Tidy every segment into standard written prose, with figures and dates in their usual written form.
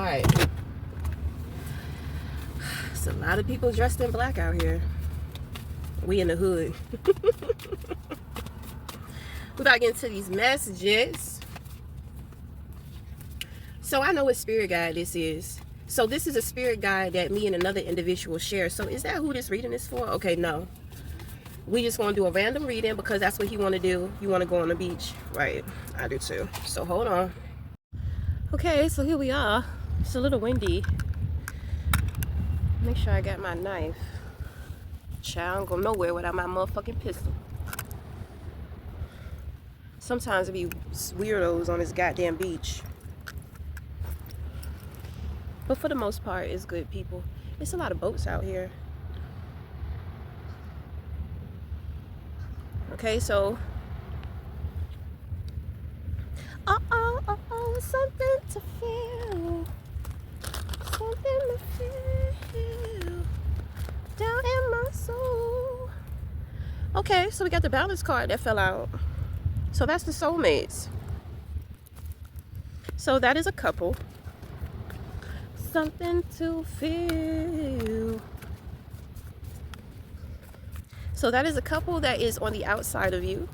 Alright. There's a lot of people dressed in black out here. We in the hood. We about to get into these messages. So I know what spirit guide this is. So this is a spirit guide that me and another individual share. So is that who this reading is for? Okay, no. We just want to do a random reading because that's what he want to do. You want to go on the beach, right? I do too. So hold on. Okay, so here we are. It's a little windy. Make sure I got my knife. Child, I don't go nowhere without my motherfucking pistol. Sometimes it be weirdos on this goddamn beach. But for the most part, it's good people. It's a lot of boats out here. Okay, so. Something to feel. Something to feel. Down in my soul. Okay, so we got the balance card that fell out. So that's the soulmates. So that is a couple. Something to feel. So that is a couple that is on the outside of you.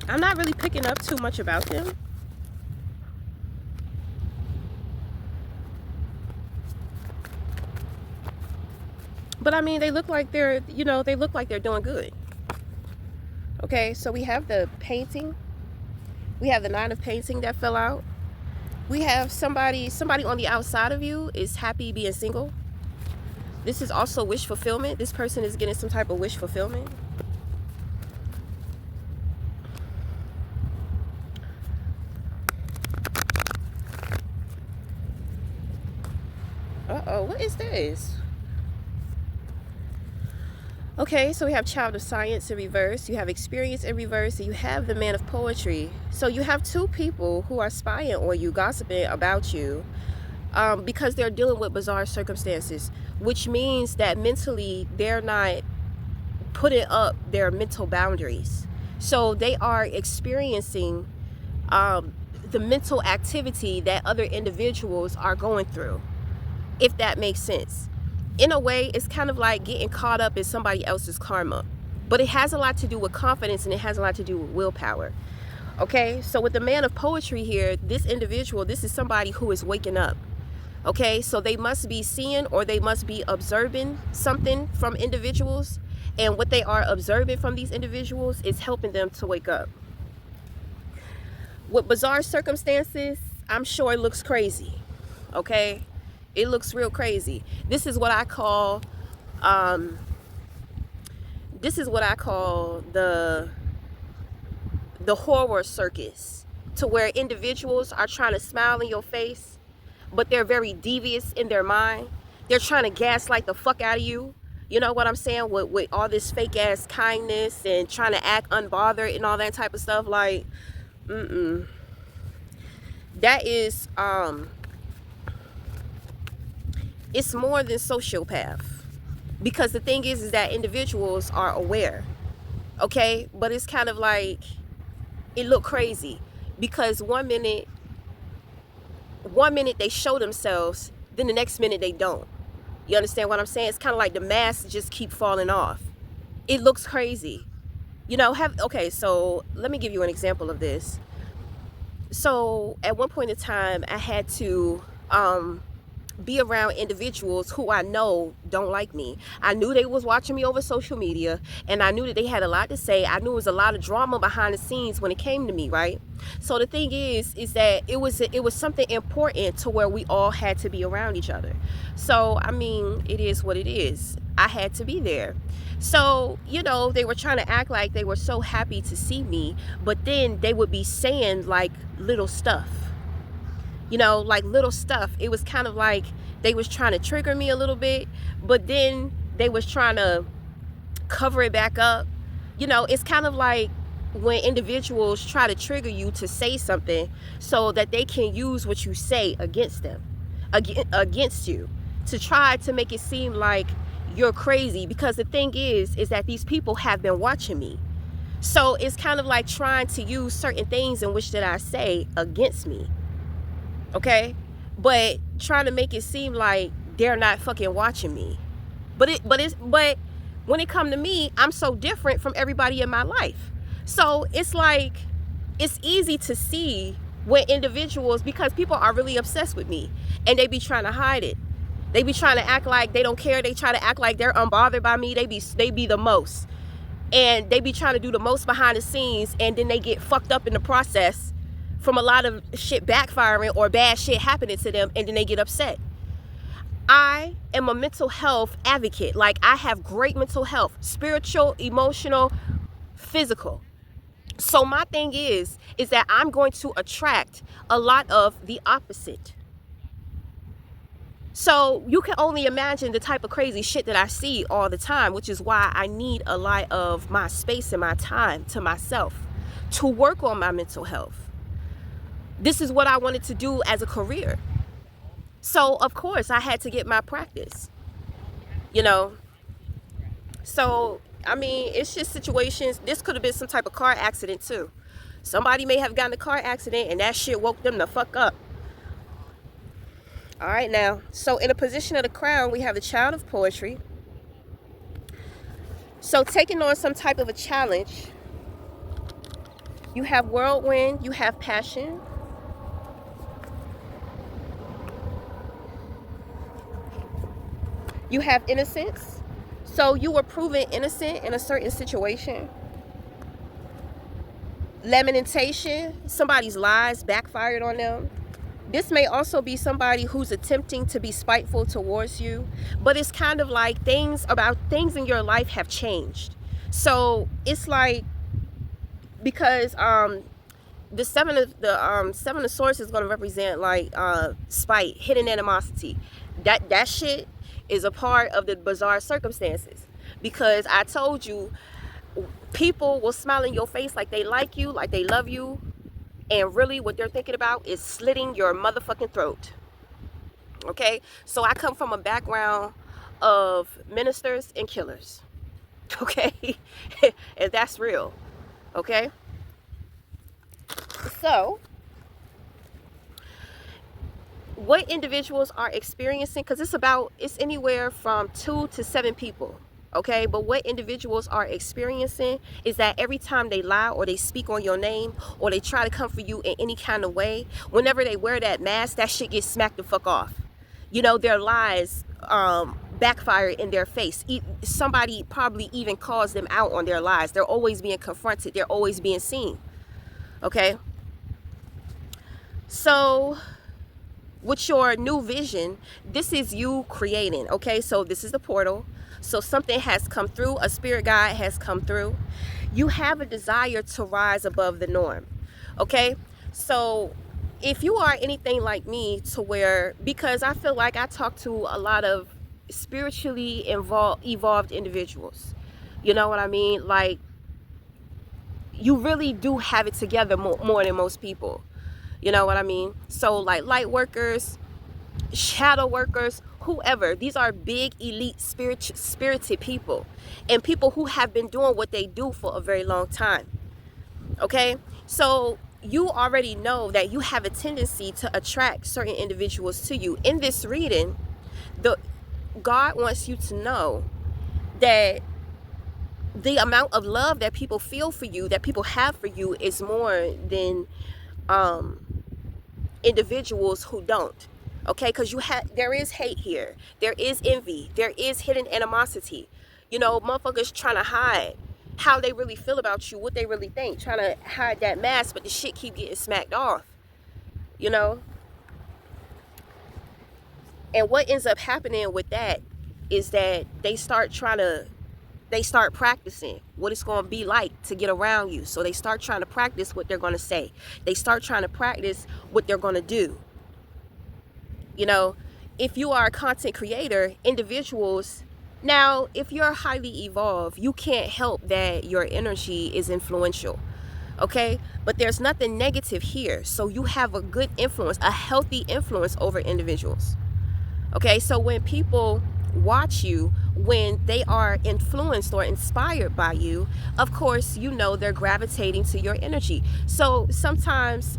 I'm not really picking up too much about them. But I mean, they look like they're, they look like they're doing good. Okay, so we have the painting. We have the 9 of painting that fell out. We have somebody on the outside of you is happy being single. This is also wish fulfillment. This person is getting some type of wish fulfillment. Uh-oh, what is this? Okay, so we have Child of Science in reverse, you have Experience in reverse, and you have the Man of Poetry. So you have 2 people who are spying on you, gossiping about you, because they're dealing with bizarre circumstances, which means that mentally they're not putting up their mental boundaries. So they are experiencing the mental activity that other individuals are going through, if that makes sense. In a way, it's kind of like getting caught up in somebody else's karma. But it has a lot to do with confidence, and it has a lot to do with willpower. Okay, so with the Man of Poetry here, this individual, this is somebody who is waking up. Okay, so they must be seeing or they must be observing something from individuals. And what they are observing from these individuals is helping them to wake up. With bizarre circumstances, I'm sure it looks crazy. Okay? It looks real crazy. This is what I call the horror circus, to where individuals are trying to smile in your face, but they're very devious in their mind. They're trying to gaslight the fuck out of you. You know what I'm saying? With all this fake ass kindness and trying to act unbothered and all that type of stuff. Like, that is it's more than sociopath, because the thing is that individuals are aware, okay? But it's kind of like, it look crazy, because one minute they show themselves, then the next minute they don't. You understand what I'm saying? It's kind of like the masks just keep falling off. It looks crazy. Okay, so let me give you an example of this. So at one point in time, I had to be around individuals who I know don't like me. I knew they was watching me over social media, and I knew that they had a lot to say. I knew it was a lot of drama behind the scenes when it came to me, right? So the thing is that it was something important to where we all had to be around each other. So I mean, it is what it is. I had to be there. So, they were trying to act like they were so happy to see me, but then they would be saying like little stuff. Like little stuff. It was kind of like they was trying to trigger me a little bit, but then they was trying to cover it back up. It's kind of like when individuals try to trigger you to say something so that they can use what you say against them, against you, to try to make it seem like you're crazy. Because the thing is that these people have been watching me. So it's kind of like trying to use certain things in which that I say against me. Okay? But trying to make it seem like they're not fucking watching me. But when it come to me, I'm so different from everybody in my life. So it's like, it's easy to see when individuals, because people are really obsessed with me and they be trying to hide it. They be trying to act like they don't care. They try to act like they're unbothered by me. They be the most. And they be trying to do the most behind the scenes, and then they get fucked up in the process from a lot of shit backfiring or bad shit happening to them, and then they get upset. I am a mental health advocate. Like, I have great mental health, spiritual, emotional, physical. So my thing is that I'm going to attract a lot of the opposite. So you can only imagine the type of crazy shit that I see all the time, which is why I need a lot of my space and my time to myself to work on my mental health. This is what I wanted to do as a career. So of course I had to get my practice, you know. So, I mean, it's just situations. This could have been some type of car accident too. Somebody may have gotten a car accident and that shit woke them the fuck up. All right, now, so in a position of the crown, we have the child of poetry. So taking on some type of a challenge, you have whirlwind, you have passion. You have innocence. So you were proven innocent in a certain situation. Lamentation, somebody's lies backfired on them. This may also be somebody who's attempting to be spiteful towards you, but it's kind of like things in your life have changed. So it's like, because the seven of swords is going to represent like spite, hidden animosity. That shit is a part of the bizarre circumstances, because I told you, people will smile in your face like they like you, like they love you, and really what they're thinking about is slitting your motherfucking throat. Okay? So I come from a background of ministers and killers. Okay? And that's real. Okay? So what individuals are experiencing, because it's anywhere from 2 to 7 people. Okay, but what individuals are experiencing is that every time they lie or they speak on your name or they try to come for you in any kind of way, whenever they wear that mask, that shit gets smacked the fuck off. You know, their lies backfire in their face. Somebody probably even calls them out on their lies. They're always being confronted. They're always being seen. Okay, so with your new vision, this is you creating. Okay, so this is the portal. So something has come through, a spirit guide has come through. You have a desire to rise above the norm. Okay, so if you are anything like me, to where, because I feel like I talk to a lot of spiritually evolved individuals, you know what I mean? Like, you really do have it together more than most people, you know what I mean? So like light workers, shadow workers, whoever, these are big elite spirited people, and people who have been doing what they do for a very long time. Okay, so you already know that you have a tendency to attract certain individuals to you. In this reading, God wants you to know that the amount of love that people feel for you, that people have for you, is more than individuals who don't. Okay, because there is hate here, there is envy, there is hidden animosity. You know, motherfuckers trying to hide how they really feel about you, what they really think, trying to hide that mask, but the shit keep getting smacked off, you know. And what ends up happening with that is that they start practicing what it's going to be like to get around you. So they start trying to practice what they're going to say. They start trying to practice what they're going to do. You know, if you are a content creator, individuals, now, if you're highly evolved, you can't help that your energy is influential. Okay, but there's nothing negative here. So you have a good influence, a healthy influence over individuals. Okay, so when people watch you when they are influenced or inspired by you, of course, you know they're gravitating to your energy. So sometimes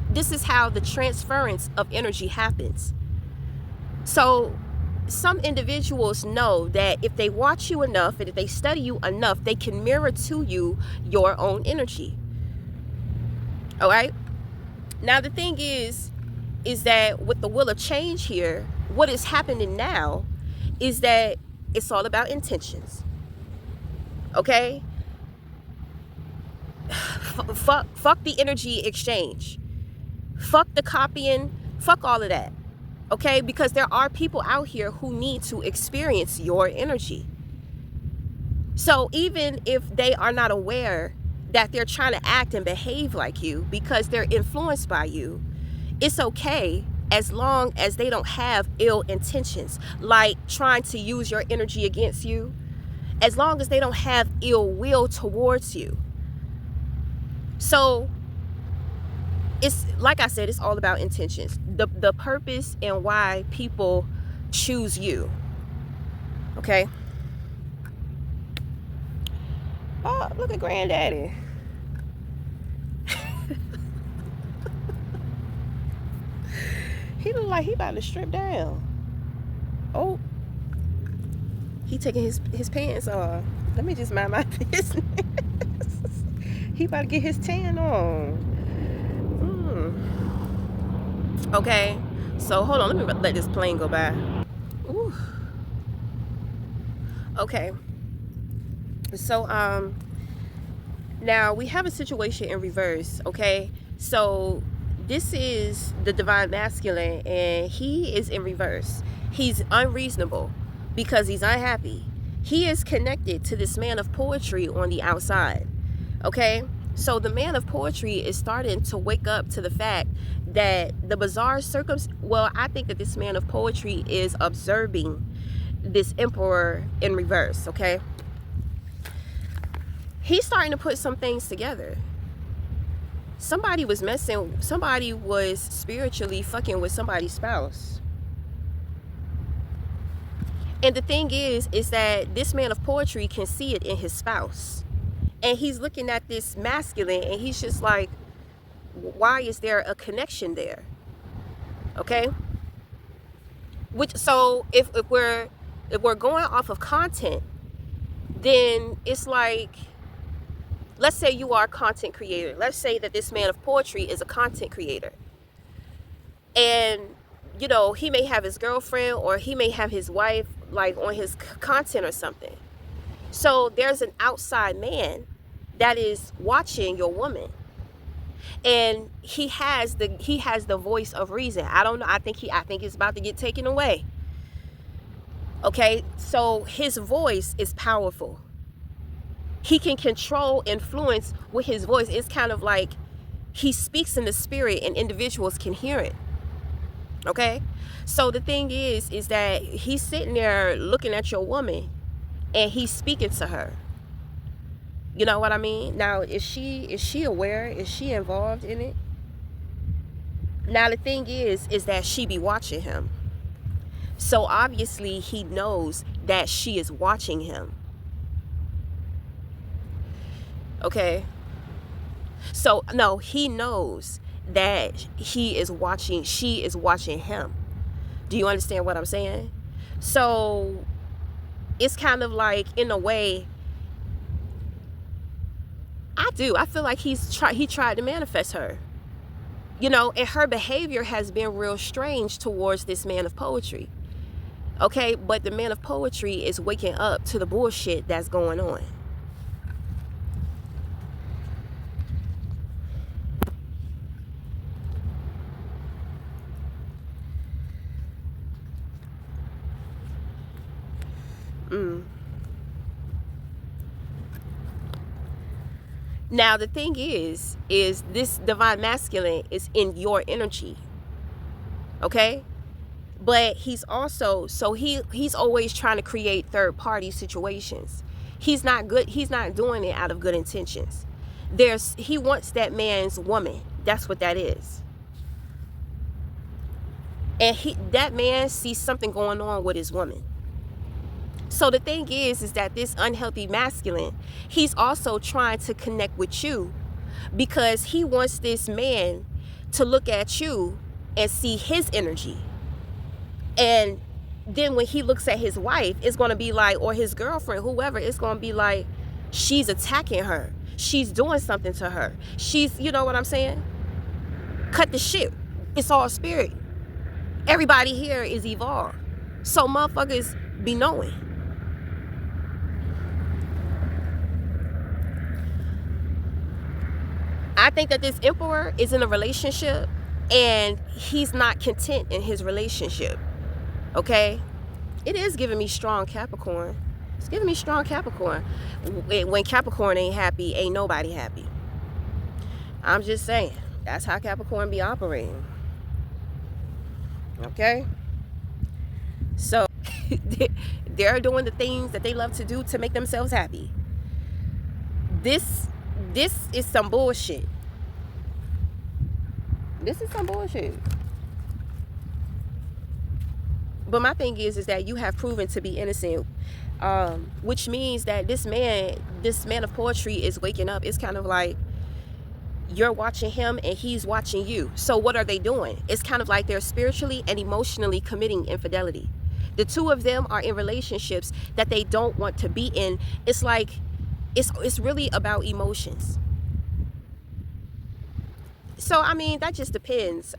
this is how the transference of energy happens. So some individuals know that if they watch you enough and if they study you enough, they can mirror to you your own energy. All right. Now the thing is that with the wheel of change here, what is happening now is that it's all about intentions. Okay? Fuck the energy exchange. Fuck the copying. Fuck all of that. Okay? Because there are people out here who need to experience your energy. So even if they are not aware that they're trying to act and behave like you because they're influenced by you, it's okay as long as they don't have ill intentions, like trying to use your energy against you, as long as they don't have ill will towards you. So it's like I said, it's all about intentions, the purpose and why people choose you. Okay. Oh, look at Granddaddy. He look like he about to strip down. Oh, he taking his pants off. Let me just mind my business. He about to get his tan on. Okay, so hold on. Let me let this plane go by. Ooh. Okay. So now we have a situation in reverse. Okay, so this is the divine masculine, and he is in reverse. He's unreasonable because he's unhappy. He is connected to this man of poetry on the outside. Okay, so the man of poetry is starting to wake up to the fact that the bizarre I think that this man of poetry is observing this emperor in reverse. Okay, he's starting to put some things together. Somebody was spiritually fucking with somebody's spouse. And the thing is that this man of poetry can see it in his spouse. And he's looking at this masculine and he's just like, why is there a connection there? Okay? So if we're going off of content, then it's like, let's say you are a content creator. Let's say that this man of poetry is a content creator. And, you know, he may have his girlfriend or he may have his wife like on his content or something. So there's an outside man that is watching your woman. And he has the voice of reason. I don't know. I think it's about to get taken away. Okay? So his voice is powerful. He can control, influence with his voice. It's kind of like he speaks in the spirit and individuals can hear it. Okay? So the thing is that he's sitting there looking at your woman and he's speaking to her. You know what I mean? Now, is she aware? Is she involved in it? Now, the thing is that she be watching him. So obviously he knows that she is watching him. Okay. So no, he knows that she is watching him. Do you understand what I'm saying? So it's kind of like, in a way, I feel like he tried to manifest her. You know, and her behavior has been real strange towards this man of poetry. Okay, but the man of poetry is waking up to the bullshit that's going on. Now the thing is this divine masculine is in your energy. Okay? But he's also, so he's always trying to create third party situations. He's not doing it out of good intentions. He wants that man's woman. That's what that is. And that man sees something going on with his woman. So the thing is that this unhealthy masculine, he's also trying to connect with you because he wants this man to look at you and see his energy. And then when he looks at his wife, it's going to be like, or his girlfriend, whoever, it's going to be like, she's attacking her. She's doing something to her. She's, you know what I'm saying? Cut the shit. It's all spirit. Everybody here is evolved. So motherfuckers be knowing. I think that this emperor is in a relationship and he's not content in his relationship. Okay? It is giving me strong Capricorn. It's giving me strong Capricorn. When Capricorn ain't happy, ain't nobody happy. I'm just saying. That's how Capricorn be operating. Okay? So, they're doing the things that they love to do to make themselves happy. This is some bullshit. This is some bullshit. But my thing is that you have proven to be innocent, which means that this man of poetry is waking up. It's kind of like you're watching him and he's watching you. So what are they doing? It's kind of like they're spiritually and emotionally committing infidelity. The two of them are in relationships that they don't want to be in. It's like it's really about emotions. So I mean, that just depends.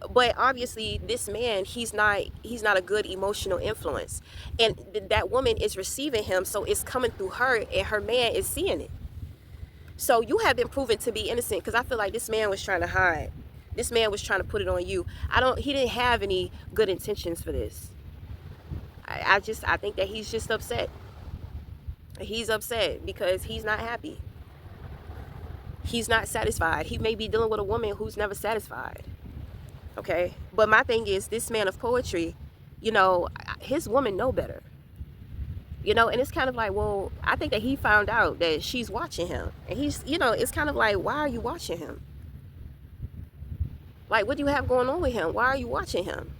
But obviously this man, he's not a good emotional influence, and that woman is receiving him, so it's coming through her and her man is seeing it. So you have been proven to be innocent, because I feel like this man was trying to hide. This man was trying to put it on you. He didn't have any good intentions for this. I think that he's just upset. He's upset because he's not happy. He's not satisfied. He may be dealing with a woman who's never satisfied. Okay? But my thing is, this man of poetry, you know, his woman know better. You know, and it's kind of like, well, I think that he found out that she's watching him. And he's, you know, it's kind of like, why are you watching him? Like, what do you have going on with him? Why are you watching him?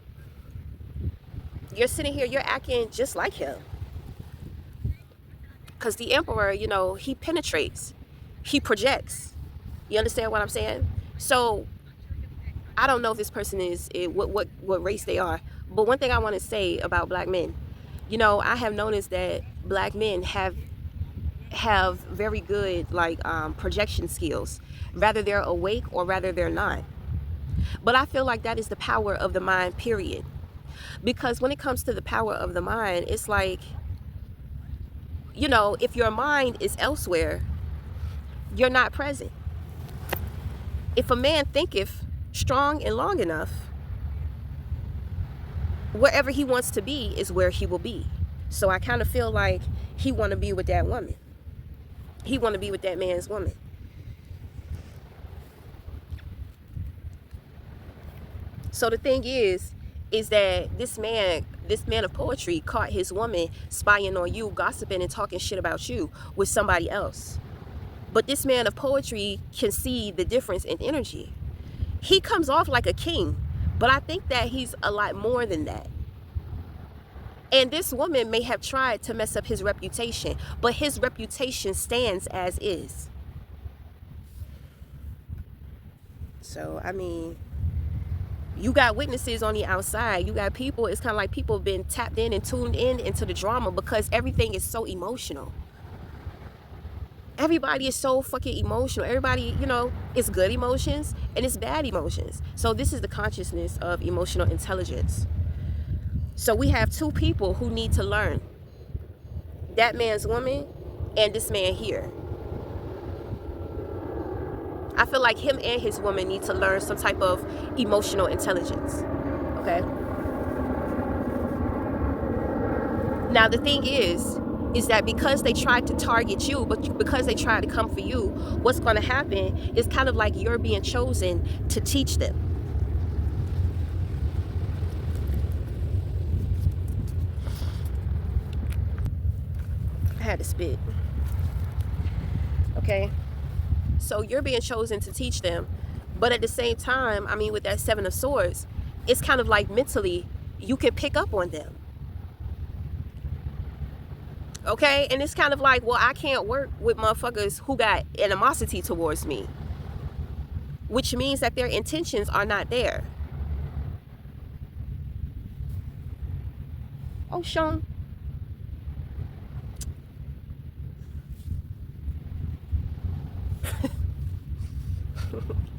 You're sitting here, you're acting just like him. Because the emperor, you know, he penetrates. He projects. You understand what I'm saying? So I don't know if this person is what race they are, but one thing I want to say about black men, you know, I have noticed that black men have very good projection skills, rather they're awake or rather they're not. But I feel like that is the power of the mind, period. Because when it comes to the power of the mind, it's like, you know, if your mind is elsewhere, you're not present. If a man thinketh strong and long enough, wherever he wants to be is where he will be. So I kind of feel like he want to be with that woman. He want to be with that man's woman. So the thing is that this man of poetry caught his woman spying on you, gossiping and talking shit about you with somebody else. But this man of poetry can see the difference in energy. He comes off like a king, but I think that he's a lot more than that. And this woman may have tried to mess up his reputation, but his reputation stands as is. So, I mean, you got witnesses on the outside. You got people. It's kind of like people have been tapped in and tuned in into the drama because everything is so emotional. Everybody is so fucking emotional. Everybody, you know, it's good emotions and it's bad emotions. So this is the consciousness of emotional intelligence. So we have two people who need to learn. That man's woman and this man here. I feel like him and his woman need to learn some type of emotional intelligence. Okay? Now the thing is that because they tried to target you, but because they tried to come for you, what's going to happen is kind of like you're being chosen to teach them. I had to spit. Okay? So you're being chosen to teach them, but at the same time, I mean, with that Seven of Swords, it's kind of like mentally you can pick up on them. Okay, and it's kind of like, well, I can't work with motherfuckers who got animosity towards me, which means that their intentions are not there. Oh, Sean.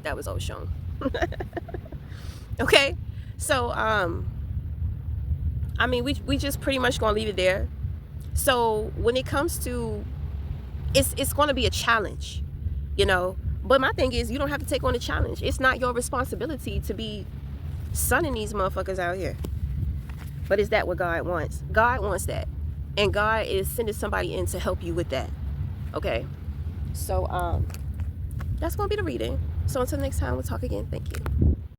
That was Oshun. Okay, so I mean, we just pretty much gonna leave it there. So when it comes to, it's gonna be a challenge, you know. But my thing is, you don't have to take on a challenge. It's not your responsibility to be sunning these motherfuckers out here. But is that what God wants? God wants that, and God is sending somebody in to help you with that. Okay, so that's gonna be the reading. So until next time, we'll talk again. Thank you.